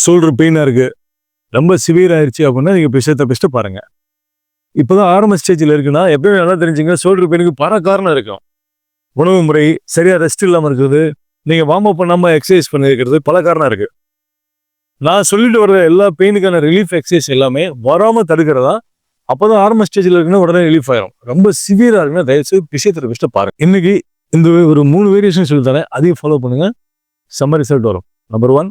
Shoulder பெயினா இருக்கு, ரொம்ப severe ஆயிருச்சு அப்படின்னா நீங்க பிசியோதெரபிஸ்ட பாருங்க. இப்பதான் ஆரம்ப ஸ்டேஜ்ல இருக்குன்னா எப்பயும் நல்லா தெரிஞ்சுங்க, ஷோல்டர் பெயினுக்கு பல காரணம் இருக்கும். உணவு முறை, சரியா ரெஸ்ட் இல்லாம இருக்குது, நீங்க வார்ம் அப் பண்ணாம எக்ஸசைஸ் பண்ணிருக்கிறது, பல காரணம் இருக்கு. நான் சொல்லிட்டு வர்ற எல்லா பெயினுக்கான ரிலீஃப் எக்ஸசைஸ் எல்லாமே வராம தடுக்கிறதா. அப்பதான் ஆரம்ப ஸ்டேஜ்ல இருக்குன்னா உடனே ரிலீஃப் ஆயிரும். ரொம்ப சிவியரா இருக்குன்னா தயவுசெய்து பிசியோதெரபிஸ்ட பாருங்க. இன்னைக்கு இந்த ஒரு 3 வேரியேஷன் சொல்லி தரேன், அதையும் ஃபாலோ பண்ணுங்க. செம்ம ரிசல்ட் வரும். நம்பர் 1,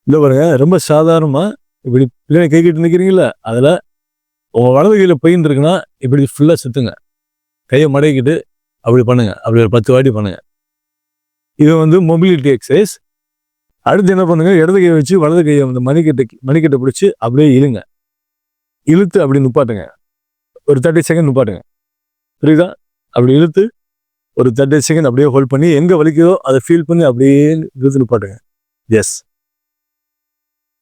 இந்த பாருங்க, ரொம்ப சாதாரணமா இப்படி பின்னாடி கை கட்டி நிக்கிறீங்கல்ல, அதுல உங்க வலது கையில பெயின் இருக்குன்னா இப்படி ஃபுல்லா சுத்துங்க. கையை மடக்கிட்டு அப்படி பண்ணுங்க. அப்படி ஒரு 10 வாட்டி பண்ணுங்க. இது வந்து மொபிலிட்டி எக்ஸசைஸ். அடுத்து என்ன பண்ணுங்க, இடது கையை வச்சு வலது கையை வந்து மணிக்கட்டை பிடிச்சி அப்படியே இழுங்க. இழுத்து அப்படி நிப்பாட்டுங்க. ஒரு 30 செகண்ட் நிப்பாட்டுங்க. புரியுதா? அப்படி இழுத்து ஒரு 30 செகண்ட் அப்படியே ஹோல்ட் பண்ணி எங்க வலிக்குதோ அதை ஃபீல் பண்ணி அப்படியே இழுத்து நிப்பாட்டுங்க. எஸ்,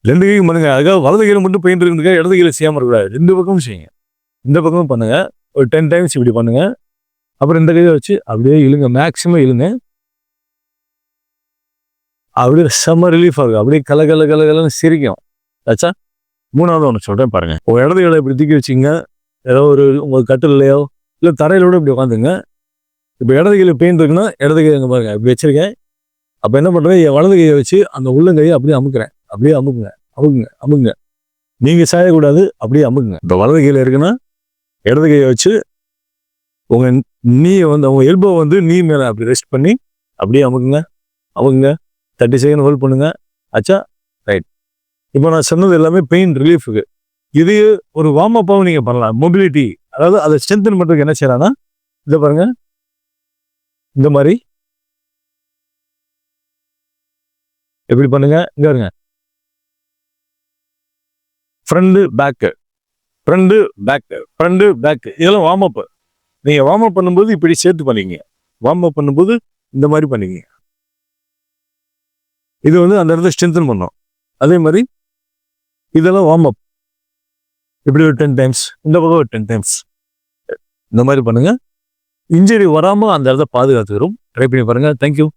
2 கையும் பண்ணுங்க. அதுக்காக வலது கையில மட்டும் பெயின் இருக்குங்க, இடது கையில செய்யாம இருக்கக்கூடாது. 2 பக்கமும் செய்யுங்க. இந்த பக்கமும் பண்ணுங்க. ஒரு 10 டைம்ஸ் இப்படி பண்ணுங்க. அப்புறம் இந்த கையை வச்சு அப்படியே இழுங்க, மேக்சிமம் இழுங்க. அப்படியே செம்ம ரிலீஃப் ஆகும். அப்படியே கலகலன்னு சிரிக்கும். ஆச்சா? 3வது ஒன்று சொல்றேன் பாருங்க. உங்க இடது கையில இப்படி தூக்கி வச்சுங்க. ஏதோ ஒரு உங்க கட்டிலையோ இல்லை தரையிலோட இப்படி உட்காந்துங்க. இப்போ இடது கையில பெயின் இருக்குன்னா இடது கை அங்கே பாருங்க இப்படி வச்சிருக்கேன். அப்போ என்ன பண்றேன், என் வலது கையை வச்சு அந்த உள்ளங்கையை அப்படியே அமுக்குறேன். அப்படியே அமுக்குங்க. நீங்க சாயக்கூடாது, அப்படியே அமுக்குங்க. இப்போ வலது கையில இருக்குன்னா இடது கையை வச்சு உங்க நீயை வந்து உங்க எல்போ வந்து நீ மேல அப்படி ரெஸ்ட் பண்ணி அப்படியே அமுக்குங்க. 30 செகண்ட் ஹோல்ட் பண்ணுங்க. ஆச்சா? ரைட். இப்போ நான் சொன்னது எல்லாமே பெயின் ரிலீஃபுக்கு. இது ஒரு வார்ம் அப்பாவும் நீங்க பண்ணலாம். மொபிலிட்டி, அதாவது அதை ஸ்ட்ரென்தன் பண்றதுக்கு என்ன செய்யலாம்னா, இதை பாருங்க, இந்த மாதிரி எப்படி பண்ணுங்க. இங்க பாருங்க, ஃப்ரண்ட் பேக்கு இதெல்லாம் வார்ம் அப். நீங்க வார்ம் அப் பண்ணும்போது இப்படி சேர்த்து பண்ணிக்கங்க. வார்ம் அப் பண்ணும்போது இந்த மாதிரி பண்ணிக்கங்க. இது வந்து அந்த இடத்துல ஸ்ட்ரென்தன் பண்ணும். அதே மாதிரி இதெல்லாம் வார்ம் அப். இப்படி ஒரு 10 டைம்ஸ், இந்த பக்கம் ஒரு 10 டைம்ஸ், இந்த மாதிரி பண்ணுங்க. இன்ஜுரி வராம அந்த இடத்த பாதுகாத்துக்கிறோம். ட்ரை பண்ணி பாருங்க. தேங்க்யூ.